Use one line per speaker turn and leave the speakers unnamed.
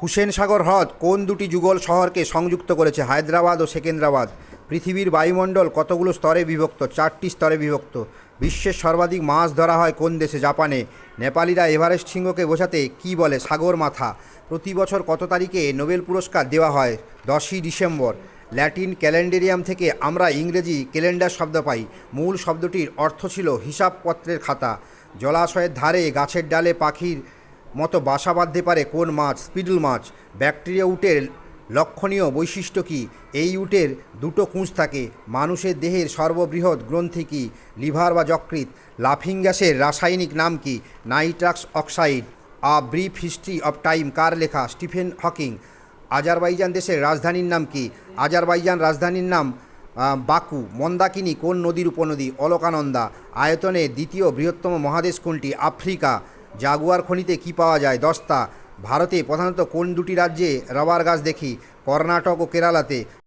হুসেন সাগর হ্রদ কোন দুটি যুগল শহরকে সংযুক্ত করেছে? হায়দ্রাবাদ ও সেকেন্দ্রাবাদ। পৃথিবীর বায়ুমণ্ডল কতগুলো স্তরে বিভক্ত? 4টি স্তরে বিভক্ত। বিশ্বের সর্বাধিক মাছ ধরা হয় কোন দেশে? জাপানে। নেপালিরা এভারেস্ট শৃঙ্গকে বোঝাতে কী বলে? সাগর মাথা। প্রতি বছর কত তারিখে নোবেল পুরস্কার দেওয়া হয়? 10ই ডিসেম্বর। ল্যাটিন ক্যালেন্ডেরিয়াম থেকে আমরা ইংরেজি ক্যালেন্ডার শব্দ পাই। মূল শব্দটির অর্থ ছিল হিসাবপত্রের খাতা। জলাশয়ের ধারে গাছের ডালে পাখির মতো বাসা বাঁধতে পারে কোন মাছ? স্পিডল মাছ। ব্যাকটেরিয়া উটের লক্ষণীয় বৈশিষ্ট্য কী? এই উটের দুটো কুঁচ থাকে। মানুষের দেহের সর্ববৃহৎ গ্রন্থি কী? লিভার বা যকৃৎ। লাফিং গ্যাসের রাসায়নিক নাম কি? Nitrous oxide. A brief history of time কার লেখা? Stephen Hawking. আজারবাইজান দেশের রাজধানীর নাম কি? আজারবাইজান রাজধানীর নাম বাকু। মন্দাকিনী কোন নদীর উপনদী? অলকানন্দা। আয়তনে দ্বিতীয় বৃহত্তম মহাদেশ কোনটি? আফ্রিকা। জাগুয়ার খনিতে কী পাওয়া যায়? দস্তা। ভারতে প্রধানত কোন দুটি রাজ্যে রবার গাছ দেখি? কর্ণাটক ও কেরালাতে।